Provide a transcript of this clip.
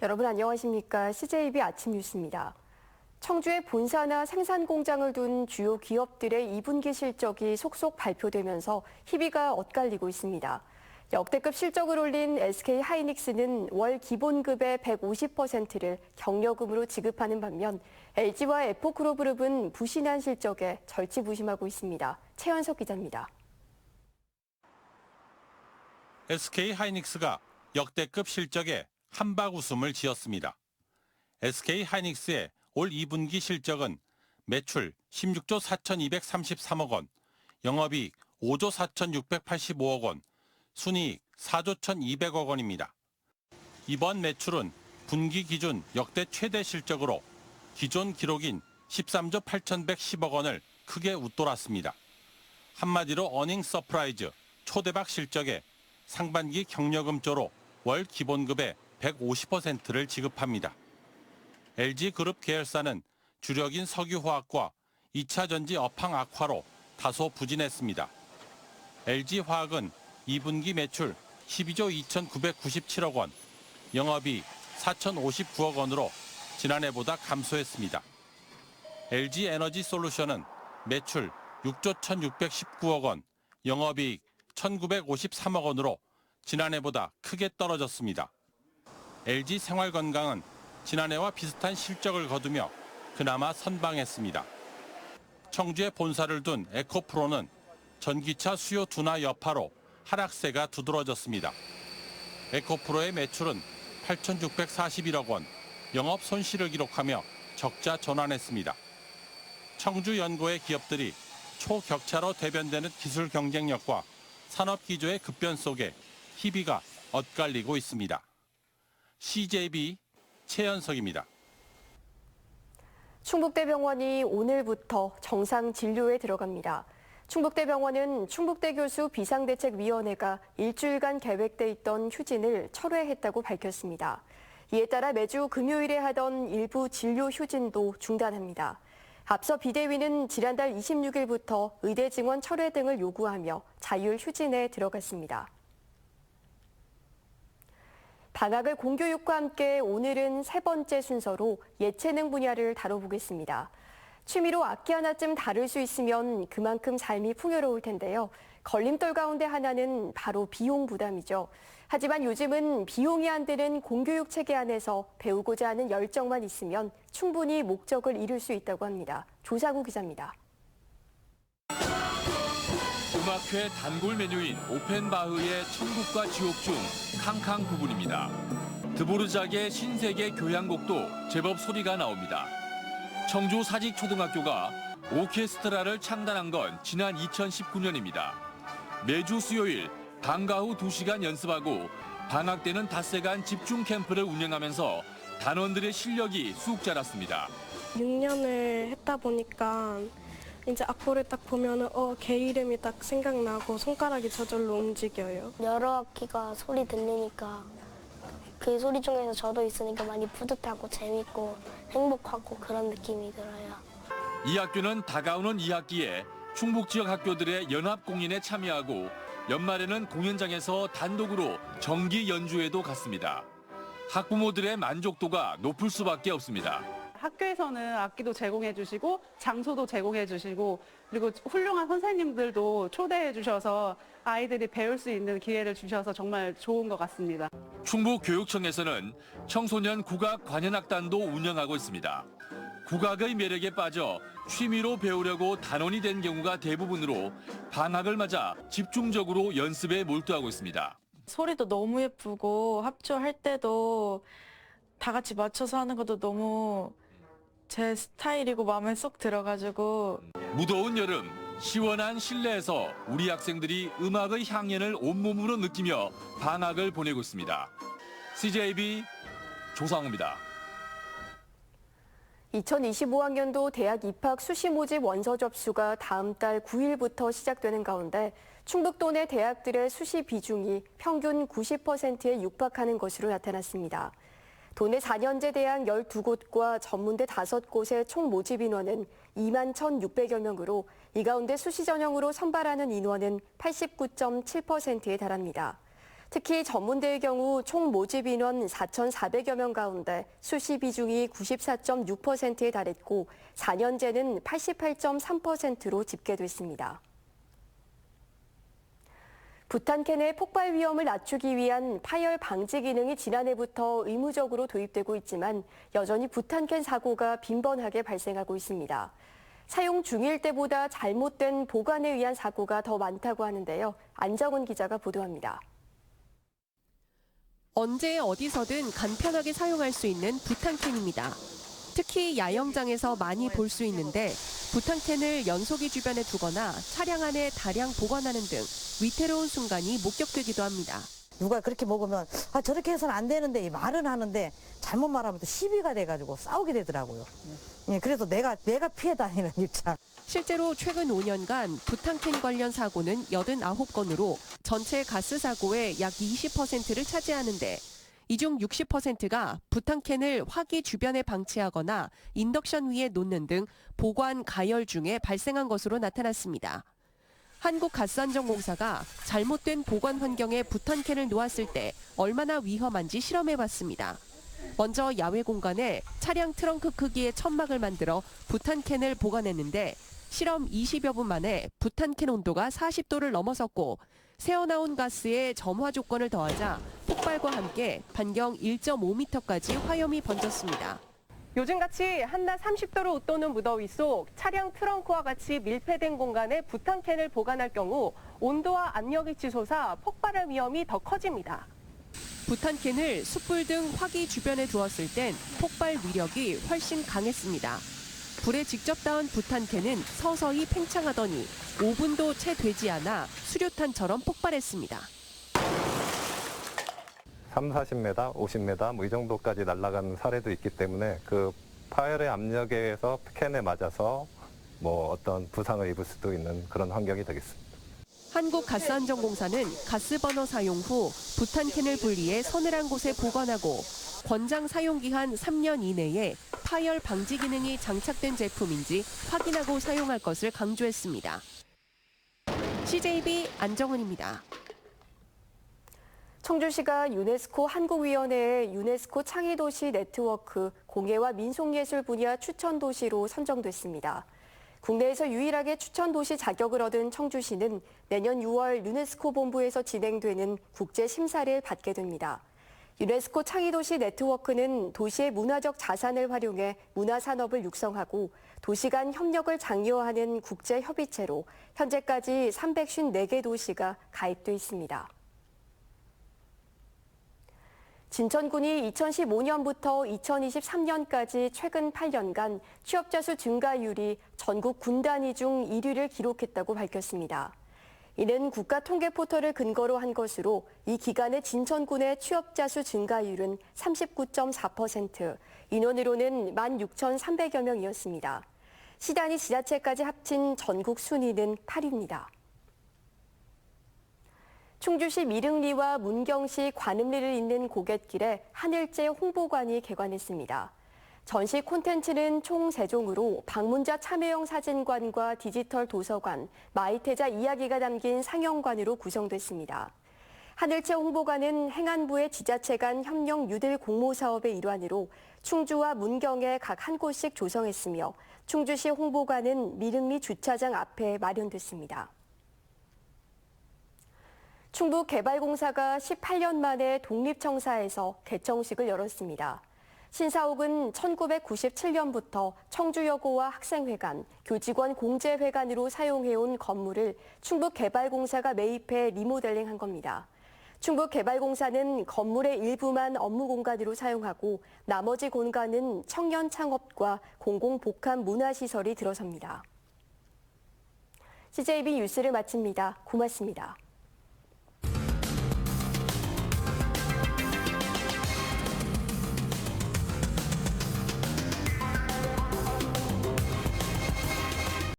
여러분 안녕하십니까? CJB 아침 뉴스입니다. 청주에 본사나 생산 공장을 둔 주요 기업들의 2분기 실적이 속속 발표되면서 희비가 엇갈리고 있습니다. 역대급 실적을 올린 SK 하이닉스는 월 기본급의 150%를 경력금으로 지급하는 반면 LG와 에포크로그룹은 부진한 실적에 절치부심하고 있습니다. 최현석 기자입니다. SK 하이닉스가 역대급 실적에 한박 웃음을 지었습니다. SK 하이닉스의 올 2분기 실적은 매출 16조 4,233억 원, 영업이익 5조 4,685억 원, 순이익 4조 1,200억 원입니다. 이번 매출은 분기 기준 역대 최대 실적으로 기존 기록인 13조 8,110억 원을 크게 웃돌았습니다. 한마디로 어닝 서프라이즈, 초대박 실적에 상반기 경력금조로 월 기본급의 150%를 지급합니다. LG그룹 계열사는 주력인 석유화학과 2차전지 업황 악화로 다소 부진했습니다. LG화학은 2분기 매출 12조 2,997억 원, 영업이익 4,059억 원으로 지난해보다 감소했습니다. LG에너지솔루션은 매출 6조 1,619억 원, 영업이익 1,953억 원으로 지난해보다 크게 떨어졌습니다. LG생활건강은 지난해와 비슷한 실적을 거두며 그나마 선방했습니다. 청주에 본사를 둔 에코프로는 전기차 수요 둔화 여파로 하락세가 두드러졌습니다. 에코프로의 매출은 8,641억 원, 영업 손실을 기록하며 적자 전환했습니다. 청주 연고의 기업들이 초격차로 대변되는 기술 경쟁력과 산업 기조의 급변 속에 희비가 엇갈리고 있습니다. CJB 최현석입니다. 충북대병원이 오늘부터 정상 진료에 들어갑니다. 충북대병원은 충북대 교수 비상대책위원회가 일주일간 계획돼 있던 휴진을 철회했다고 밝혔습니다. 이에 따라 매주 금요일에 하던 일부 진료 휴진도 중단합니다. 앞서 비대위는 지난달 26일부터 의대 증원 철회 등을 요구하며 자율 휴진에 들어갔습니다. 방학을 공교육과 함께 오늘은 세 번째 순서로 예체능 분야를 다뤄보겠습니다. 취미로 악기 하나쯤 다룰 수 있으면 그만큼 삶이 풍요로울 텐데요. 걸림돌 가운데 하나는 바로 비용 부담이죠. 하지만 요즘은 비용이 안 드는 공교육 체계 안에서 배우고자 하는 열정만 있으면 충분히 목적을 이룰 수 있다고 합니다. 조상우 기자입니다. 음악회 단골 메뉴인 오펜바흐의 천국과 지옥 중 캉캉 부분입니다. 드보르작의 신세계 교향곡도 제법 소리가 나옵니다. 청주 사직초등학교가 오케스트라를 창단한 건 지난 2019년입니다. 매주 수요일 방과 후 2시간 연습하고 방학 때는 닷새간 집중 캠프를 운영하면서 단원들의 실력이 쑥 자랐습니다. 6년을 했다 보니까 이제 악보를 딱 보면은 걔 이름이 딱 생각나고 손가락이 저절로 움직여요. 여러 악기가 소리 들리니까 그 소리 중에서 저도 있으니까 많이 뿌듯하고 재밌고 행복하고 그런 느낌이 들어요. 이 학교는 다가오는 2학기에 충북 지역 학교들의 연합 공연에 참여하고 연말에는 공연장에서 단독으로 정기 연주회도 갔습니다. 학부모들의 만족도가 높을 수밖에 없습니다. 학교에서는 악기도 제공해 주시고 장소도 제공해 주시고 그리고 훌륭한 선생님들도 초대해 주셔서 아이들이 배울 수 있는 기회를 주셔서 정말 좋은 것 같습니다. 충북교육청에서는 청소년 국악 관현악단도 운영하고 있습니다. 국악의 매력에 빠져 취미로 배우려고 단원이 된 경우가 대부분으로 방학을 맞아 집중적으로 연습에 몰두하고 있습니다. 소리도 너무 예쁘고 합주할 때도 다 같이 맞춰서 하는 것도 너무 제 스타일이고 마음에 쏙 들어가지고. 무더운 여름 시원한 실내에서 우리 학생들이 음악의 향연을 온몸으로 느끼며 방학을 보내고 있습니다. CJB 조상우입니다. 2025학년도 대학 입학 수시 모집 원서 접수가 다음 달 9일부터 시작되는 가운데 충북도 내 대학들의 수시 비중이 평균 90%에 육박하는 것으로 나타났습니다. 도내 4년제 대학 12곳과 전문대 5곳의 총 모집 인원은 2만 1,600여 명으로 이 가운데 수시 전형으로 선발하는 인원은 89.7%에 달합니다. 특히 전문대의 경우 총 모집 인원 4,400여 명 가운데 수시 비중이 94.6%에 달했고 4년제는 88.3%로 집계됐습니다. 부탄캔의 폭발 위험을 낮추기 위한 파열 방지 기능이 지난해부터 의무적으로 도입되고 있지만 여전히 부탄캔 사고가 빈번하게 발생하고 있습니다. 사용 중일 때보다 잘못된 보관에 의한 사고가 더 많다고 하는데요. 안정은 기자가 보도합니다. 언제 어디서든 간편하게 사용할 수 있는 부탄캔입니다. 특히 야영장에서 많이 볼 수 있는데 부탄캔을 연소기 주변에 두거나 차량 안에 다량 보관하는 등 위태로운 순간이 목격되기도 합니다. 누가 그렇게 먹으면 저렇게 해서는 안 되는데 말은 하는데 잘못 말하면 또 시비가 돼가지고 싸우게 되더라고요. 예, 그래서 내가 피해 다니는 입장. 실제로 최근 5년간 부탄캔 관련 사고는 89건으로 전체 가스 사고의 약 20%를 차지하는데 이 중 60%가 부탄캔을 화기 주변에 방치하거나 인덕션 위에 놓는 등 보관 가열 중에 발생한 것으로 나타났습니다. 한국가스안전공사가 잘못된 보관 환경에 부탄캔을 놓았을 때 얼마나 위험한지 실험해봤습니다. 먼저 야외 공간에 차량 트렁크 크기의 천막을 만들어 부탄캔을 보관했는데 실험 20여 분 만에 부탄캔 온도가 40도를 넘어섰고 새어나온 가스에 점화 조건을 더하자 폭발과 함께 반경 1.5m까지 화염이 번졌습니다. 요즘같이 한낮 30도를 웃도는 무더위 속 차량 트렁크와 같이 밀폐된 공간에 부탄캔을 보관할 경우 온도와 압력이 치솟아 폭발할 위험이 더 커집니다. 부탄캔을 숯불 등 화기 주변에 두었을 땐 폭발 위력이 훨씬 강했습니다. 불에 직접 닿은 부탄캔은 서서히 팽창하더니 5분도 채 되지 않아 수류탄처럼 폭발했습니다. 3, 40m, 50m 뭐 이 정도까지 날아가는 사례도 있기 때문에 그 파열의 압력에 의해서 캔에 맞아서 뭐 어떤 부상을 입을 수도 있는 그런 환경이 되겠습니다. 한국가스안전공사는 가스버너 사용 후 부탄캔을 분리해 서늘한 곳에 보관하고 권장 사용기한 3년 이내에 파열 방지 기능이 장착된 제품인지 확인하고 사용할 것을 강조했습니다. CJB 안정은입니다. 청주시가 유네스코 한국위원회의 유네스코 창의도시 네트워크 공예와 민속예술 분야 추천도시로 선정됐습니다. 국내에서 유일하게 추천도시 자격을 얻은 청주시는 내년 6월 유네스코 본부에서 진행되는 국제심사를 받게 됩니다. 유네스코 창의도시 네트워크는 도시의 문화적 자산을 활용해 문화산업을 육성하고 도시 간 협력을 장려하는 국제협의체로 현재까지 354개 도시가 가입돼 있습니다. 진천군이 2015년부터 2023년까지 최근 8년간 취업자 수 증가율이 전국 군 단위 중 1위를 기록했다고 밝혔습니다. 이는 국가통계포털을 근거로 한 것으로 이 기간의 진천군의 취업자 수 증가율은 39.4%, 인원으로는 16,300여 명이었습니다. 시단위 지자체까지 합친 전국 순위는 8위입니다. 충주시 미릉리와 문경시 관음리를 잇는 고갯길에 하늘재 홍보관이 개관했습니다. 전시 콘텐츠는 총 3종으로 방문자 참여형 사진관과 디지털 도서관, 마이태자 이야기가 담긴 상영관으로 구성됐습니다. 하늘재 홍보관은 행안부의 지자체 간 협력 뉴딜 공모 사업의 일환으로 충주와 문경에 각 한 곳씩 조성했으며 충주시 홍보관은 미릉리 주차장 앞에 마련됐습니다. 충북개발공사가 18년 만에 독립청사에서 개청식을 열었습니다. 신사옥은 1997년부터 청주여고와 학생회관, 교직원 공제회관으로 사용해온 건물을 충북개발공사가 매입해 리모델링한 겁니다. 충북개발공사는 건물의 일부만 업무 공간으로 사용하고 나머지 공간은 청년 창업과 공공복합 문화시설이 들어섭니다. CJB 뉴스를 마칩니다. 고맙습니다.